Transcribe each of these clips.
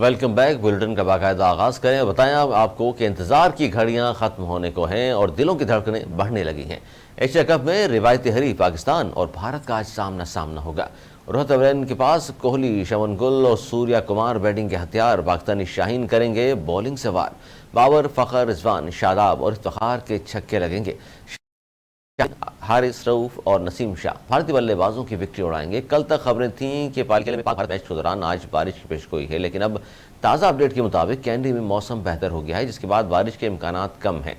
Welcome back. Bulletin کا باقاعدہ آغاز کریں اور بتائیں آپ کو کہ انتظار کی گھڑیاں ختم ہونے کو ہیں اور دلوں کی دھڑکنیں بڑھنے لگی ہیں۔ ایشیا کپ میں روایتی حریف پاکستان اور بھارت کا آج سامنا ہوگا۔ روہت ویرین کے پاس کوہلی، شمن گل اور سوریا کمار بیٹنگ کے ہتھیار، پاکستانی شاہین کریں گے بولنگ سے وار۔ بابر، فخر، رضوان، شاداب اور افتخار کے چھکے لگیں گے۔ حارث، رؤوف اور نسیم شاہ بھارتی بلے بازوں کی وکٹری اڑائیں گے۔ کل تک خبریں تھیں کہ پالیکیلے میں پاک بھارت میچ کے دوران آج بارش کی پیشگوئی ہے، لیکن اب تازہ اپڈیٹ کے مطابق کینڈی میں موسم بہتر ہو گیا ہے، جس کے بعد بارش کے امکانات کم ہیں۔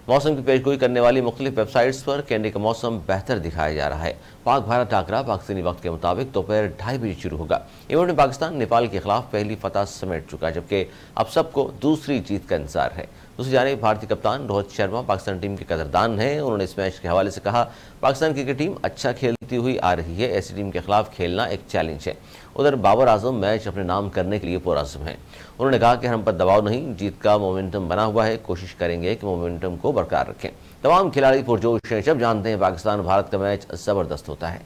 موسم کی پیشگوئی کرنے والی مختلف ویب سائٹس پر کینڈی کا موسم بہتر دکھایا جا رہا ہے۔ پاک بھارت ٹاکرا پاکستانی وقت کے مطابق دوپہر 2:30 بجے شروع ہوگا۔ ایونٹ میں پاکستان نیپال کے خلاف پہلی فتح سمیٹ چکا، جبکہ اب سب کو دوسری جیت کا انتظار ہے۔ دوسری جانب بھارتی کپتان روہت شرما پاکستان ٹیم کے قدردان ہیں۔ انہوں نے اس میچ کے حوالے سے کہا، پاکستان کرکٹ ٹیم اچھا کھیلتی ہوئی آ رہی ہے، ایسی ٹیم کے خلاف کھیلنا ایک چیلنج ہے۔ ادھر بابر اعظم میچ اپنے نام کرنے کے لیے پرعزم ہیں۔ انہوں نے کہا کہ ہم پر دباؤ نہیں، جیت کا مومنٹم بنا ہوا ہے، کوشش کریں گے کہ مومنٹم کو برقرار رکھیں۔ تمام کھلاڑی پرجوش ہیں، جب جانتے ہیں پاکستان اور بھارت کا میچ زبردست ہوتا ہے۔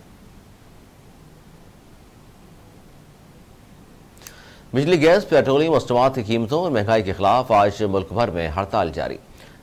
بجلی، گیس، پیٹرولیم مصنوعات کی قیمتوں اور مہنگائی کے خلاف آج ملک بھر میں ہڑتال جاری۔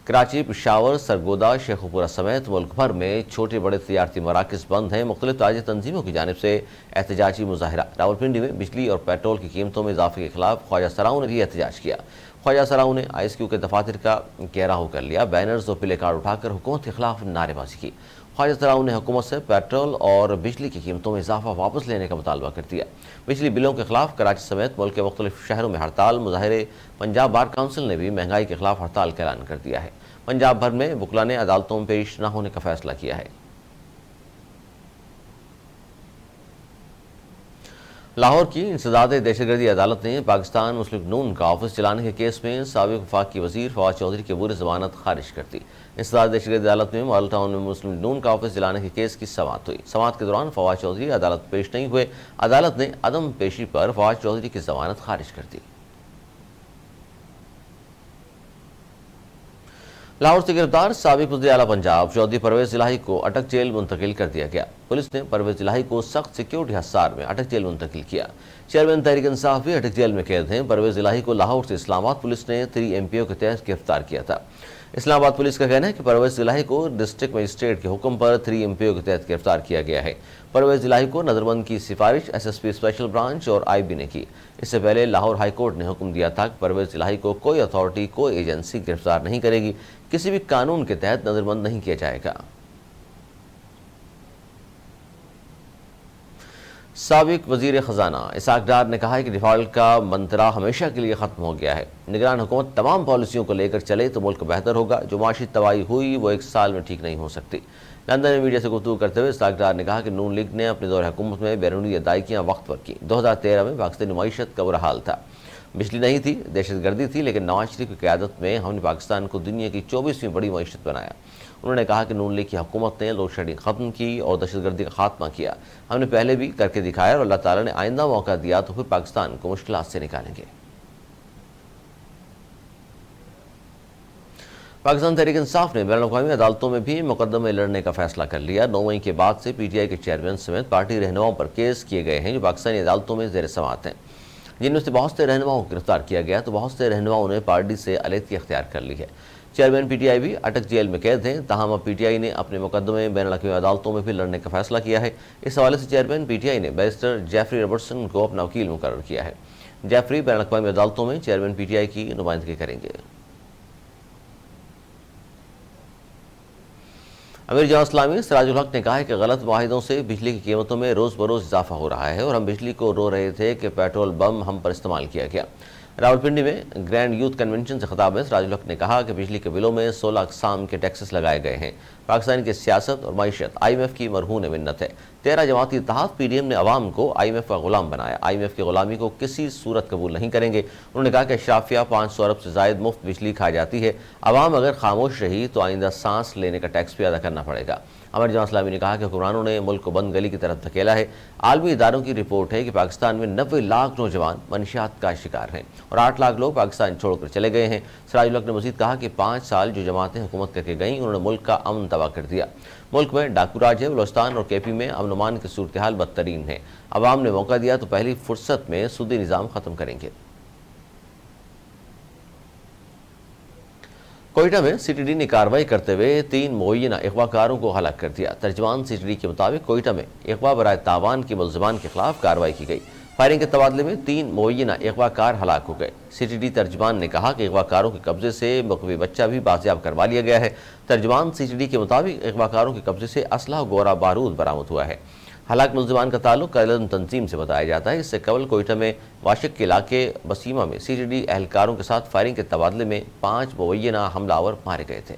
کراچی، پشاور، سرگودا، شیخوپورہ سمیت ملک بھر میں چھوٹے بڑے تجارتی مراکز بند ہیں۔ مختلف تاجر تنظیموں کی جانب سے احتجاجی مظاہرہ۔ راولپنڈی میں بجلی اور پیٹرول کی قیمتوں میں اضافے کے خلاف خواجہ سراؤں نے بھی احتجاج کیا۔ خواجہ سراؤں نے آئی ایس کیو کے دفاتر کا گھیراؤ کر لیا، بینرز اور پلے کارڈ اٹھا کر حکومت کے خلاف نعرے بازی کی۔ خواجہ سراؤں نے حکومت سے پیٹرول اور بجلی کی قیمتوں میں اضافہ واپس لینے کا مطالبہ کر دیا۔ بجلی بلوں کے خلاف کراچی سمیت ملک کے مختلف شہروں میں ہڑتال مظاہرے۔ پنجاب بار کونسل نے بھی مہنگائی کے خلاف ہڑتال کا اعلان کر دیا ہے۔ پنجاب بھر میں وکلاء نے عدالتوں میں پیش نہ ہونے کا فیصلہ کیا ہے۔ لاہور کی انسداد دہشت گردی عدالت نے پاکستان مسلم نون کا آفس چلانے کے کیس میں سابق وفاقی وزیر فواد چودھری کی عبوری ضمانت خارج کر دی۔ انسداد دہشت گردی عدالت میں ماڈل ٹاؤن میں مسلم نون کا آفس چلانے کے کیس کی سماعت ہوئی۔ سماعت کے دوران فواد چودھری عدالت پیش نہیں ہوئے۔ عدالت نے عدم پیشی پر فواد چودھری کی ضمانت خارج کر دی۔ لاہور سے گرفتار سابق وزیر اعلیٰ پنجاب چودھری پرویز الہی کو اٹک جیل منتقل کر دیا گیا۔ پولیس نے پرویز الہی کو سخت سیکیورٹی حصار میں اٹک جیل منتقل کیا۔ چیئرمین تحریک انصاف بھی اٹک جیل میں قید ہیں۔ پرویز الہی کو لاہور سے اسلام آباد پولیس نے 3 MPO کے تحت گرفتار کیا تھا۔ اسلام آباد پولیس کا کہنا ہے کہ پرویز الہی کو ڈسٹرکٹ مجسٹریٹ کے حکم پر 3 MPO کے تحت گرفتار کیا گیا ہے۔ پرویز الہی کو نظربند کی سفارش SSP اسپیشل برانچ اور IB نے کی۔ اس سے پہلے لاہور ہائی کورٹ نے حکم دیا تھا کہ پرویز الہی کو کوئی اتھارٹی، کوئی ایجنسی گرفتار نہیں کرے گی، کسی بھی قانون کے تحت نظربند نہیں کیا جائے گا۔ سابق وزیر خزانہ اسحاق ڈار نے کہا ہے کہ ڈیفالٹ کا منترا ہمیشہ کے لیے ختم ہو گیا ہے۔ نگران حکومت تمام پالیسیوں کو لے کر چلے تو ملک بہتر ہوگا۔ جو معاشی تباہی ہوئی وہ 1 سال میں ٹھیک نہیں ہو سکتی۔ لندن میں میڈیا سے گفتگو کرتے ہوئے اسحاق ڈار نے کہا کہ نون لیگ نے اپنے دور حکومت میں بیرونی ادائیگیاں وقت پر کی۔ 2013 میں پاکستانی معیشت کا برا حال تھا، بجلی نہیں تھی، دہشت گردی تھی، لیکن نواز شریف کی قیادت میں ہم نے پاکستان کو دنیا کی 24ویں بڑی معیشت بنایا۔ انہوں نے کہا کہ نون لیگ کی حکومت نے لوڈ شیڈنگ ختم کی اور دہشت گردی کا خاتمہ کیا۔ ہم نے پہلے بھی کر کے دکھایا اور اللہ تعالیٰ نے آئندہ موقع دیا تو پھر پاکستان کو مشکلات سے نکالیں گے۔ پاکستان تحریک انصاف نے بین الاقوامی عدالتوں میں بھی مقدمے لڑنے کا فیصلہ کر لیا۔ 9 مئی کے بعد سے PTI کے چیئرمین سمیت پارٹی رہنماؤں پر کیس کیے گئے ہیں جو پاکستانی عدالتوں میں زیر سماعت ہیں، جن میں سے بہت سے رہنماؤں کو گرفتار کیا گیا تو بہت سے رہنماؤں نے پارٹی سے علیحدگی اختیار کر لی ہے۔ چیئرمین PTI بھی اٹک جیل میں قید ہیں، تاہم اب PTI نے اپنے مقدمے بین الاقوامی عدالتوں میں بھی لڑنے کا فیصلہ کیا ہے۔ اس حوالے سے چیئرمین PTI نے بیرسٹر جیفری رابرٹسن کو اپنا وکیل مقرر کیا ہے۔ جیفری بین الاقوامی عدالتوں میں چیئرمین PTI کی نمائندگی کریں گے۔ امیر جماعت اسلامی سراج الحق نے کہا ہے کہ غلط معاہدوں سے بجلی کی قیمتوں میں روز بروز اضافہ ہو رہا ہے اور ہم بجلی کو رو رہے تھے کہ پیٹرول بم ہم پر استعمال کیا گیا۔ راولپنڈی میں گرینڈ یوتھ کنونشن سے خطاب میں سراج الحق نے کہا کہ بجلی کے بلوں میں 16 اقسام کے ٹیکسز لگائے گئے ہیں۔ پاکستان کی سیاست اور معیشت IMF کی مرہون منت ہے۔ 13 جماعتی اتحاد PDM نے عوام کو IMF کا غلام بنایا۔ IMF کی غلامی کو کسی صورت قبول نہیں کریں گے۔ انہوں نے کہا کہ اشرافیہ 500 ارب سے زائد مفت بجلی کھا جاتی ہے۔ عوام اگر خاموش رہی تو آئندہ سانس لینے کا ٹیکس بھی ادا کرنا پڑے گا۔ امیر جماعت اسلامی نے کہا کہ حکمرانوں نے ملک کو بند گلی کی طرف دھکیلا ہے۔ عالمی اداروں کی رپورٹ ہے کہ پاکستان میں 90 لاکھ نوجوان منشیات کا شکار ہیں اور 8 لاکھ لوگ پاکستان چھوڑ کر چلے گئے ہیں۔ سراج الحق نے مزید کہا کہ 5 سال جو جماعتیں حکومت کر کے گئیں انہوں نے ملک کا امن تباہ کر دیا۔ ملک میں ڈاکو راج ہے۔ بلوچستان اور KP میں امن و امان کی صورتحال بدترین ہے۔ عوام نے موقع دیا تو پہلی فرصت میں سودی نظام ختم کریں گے۔ کوئٹہ میں سی ٹی ڈی نے کارروائی کرتے ہوئے 3 معینہ اغوا کاروں کو ہلاک کر دیا۔ ترجمان سی ٹی ڈی کے مطابق کوئٹہ میں اغوا برائے تاوان کے ملزمان کے خلاف کارروائی کی گئی۔ فائرنگ کے تبادلے میں 3 معینہ اغوا کار ہلاک ہو گئے۔ سی ٹی ڈی ترجمان نے کہا کہ اغوا کاروں کے قبضے سے مغوی بچہ بھی بازیاب کروا لیا گیا ہے۔ ترجمان سی ٹی ڈی کے مطابق اغوا کاروں کے قبضے سے اسلحہ گولہ بارود برآمد ہوا ہے۔ ہلاک ملزمان کا تعلق قائدین تنظیم سے بتایا جاتا ہے۔ اس سے قبل کوئٹہ میں واشق کے علاقے بسیمہ میں سی ٹی ڈی اہلکاروں کے ساتھ فائرنگ کے تبادلے میں 5 معینہ حملہ آور مارے گئے تھے۔